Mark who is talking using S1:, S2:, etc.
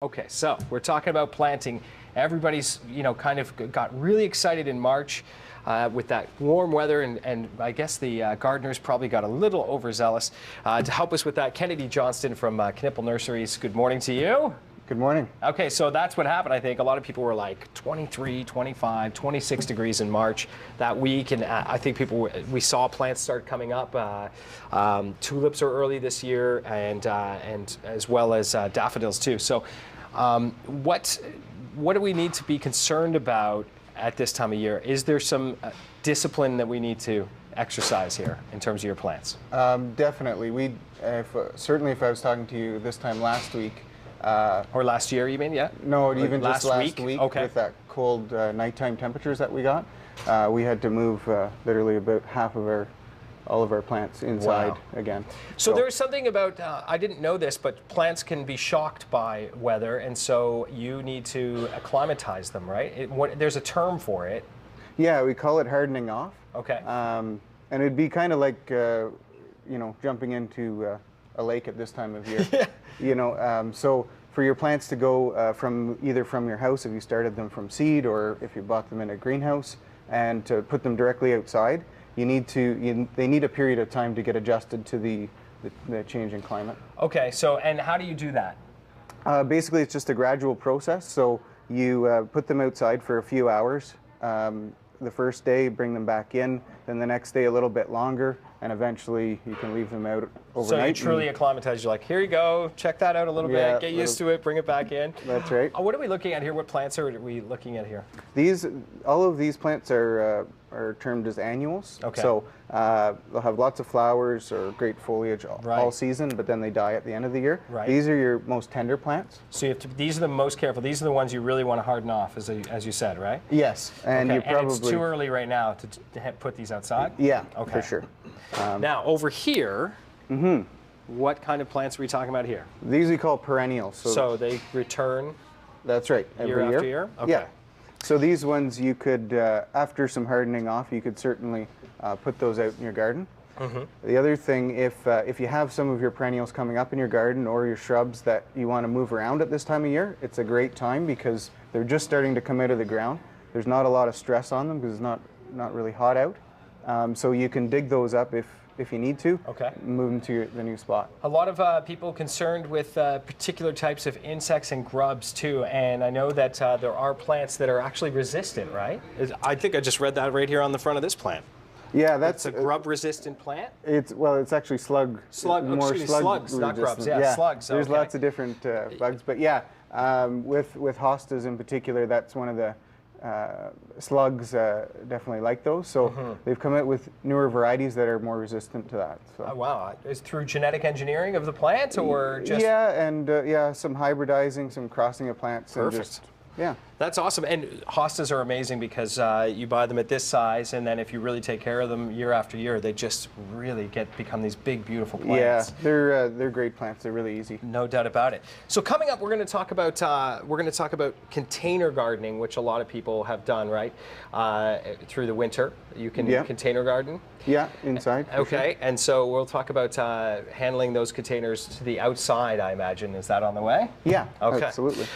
S1: Okay, so we're talking about planting. Everybody's, kind of got really excited in March with that warm weather, and I guess the gardeners probably got a little overzealous. To help us with that, Kennedy Johnston from Knipple Nurseries, good morning to you.
S2: Good morning.
S1: Okay, so that's what happened, I think. A lot of people were like 23, 25, 26 degrees in March that week, and I think we saw plants start coming up. Tulips are early this year, and as well as daffodils too. So what do we need to be concerned about at this time of year? Is there some discipline that we need to exercise here in terms of your plants?
S2: Definitely. Certainly if I was talking to you this time last week,
S1: or last year, you mean? Yeah.
S2: No, even just last
S1: week.
S2: Okay. With that cold nighttime temperatures that we got, we had to move literally about all of our plants inside again.
S1: So there's something about I didn't know this, but plants can be shocked by weather, and so you need to acclimatize them, right? There's a term for it.
S2: Yeah, we call it hardening off.
S1: Okay.
S2: And it'd be kind of like jumping into a lake at this time of year. So for your plants to go either from your house, if you started them from seed, or if you bought them in a greenhouse, and to put them directly outside, they need a period of time to get adjusted to the change in climate.
S1: Okay, so and how do you do that?
S2: Basically, it's just a gradual process. So you put them outside for a few hours. The first day, bring them back in, then the next day a little bit longer, and eventually you can leave them out overnight.
S1: So you truly acclimatize. You're like, here you go, check that out a little bit, get used to it, bring it back in.
S2: That's right.
S1: What are we looking at here? What plants are we looking at here?
S2: All of these plants are termed as annuals.
S1: Okay.
S2: So they'll have lots of flowers or great foliage all season, but then they die at the end of the year.
S1: Right.
S2: These are your most tender plants.
S1: So these are the most careful. These are the ones you really want to harden off, as you said, right?
S2: Yes, and you probably.
S1: And it's too early right now to put these outside?
S2: Yeah,
S1: okay.
S2: For sure.
S1: Now, over here, what kind of plants are we talking about here?
S2: These we call perennials.
S1: So they return?
S2: That's right, every
S1: year after year? Okay.
S2: Yeah. So these ones you could, after some hardening off, you could certainly put those out in your garden. The other thing, if you have some of your perennials coming up in your garden or your shrubs that you want to move around at this time of year, it's a great time because they're just starting to come out of the ground. There's not a lot of stress on them because it's not really hot out. So you can dig those up if you need to, move them to the new spot.
S1: A lot of people concerned with particular types of insects and grubs too, and I know that there are plants that are actually resistant, right? I think I just read that right here on the front of this plant.
S2: Yeah, that's
S1: a grub-resistant plant?
S2: It's actually slugs,
S1: not grubs, yeah. Slugs.
S2: There's lots of different bugs, but yeah, with hostas in particular, that's one of the slugs definitely like those, so they've come out with newer varieties that are more resistant to that. So.
S1: Oh, wow. Is it through genetic engineering of the plant, or just...
S2: Yeah, and some hybridizing, some crossing of plants.
S1: Perfect.
S2: Yeah.
S1: That's awesome. And hostas are amazing because you buy them at this size, and then if you really take care of them year after year, they just really become these big, beautiful plants.
S2: Yeah, they're great plants. They're really easy.
S1: No doubt about it. So coming up, we're going to talk about container gardening, which a lot of people have done, right? Through the winter, you can container garden.
S2: Yeah, inside.
S1: Okay, sure. And so we'll talk about handling those containers to the outside, I imagine. Is that on the way?
S2: Yeah,
S1: okay.
S2: Absolutely.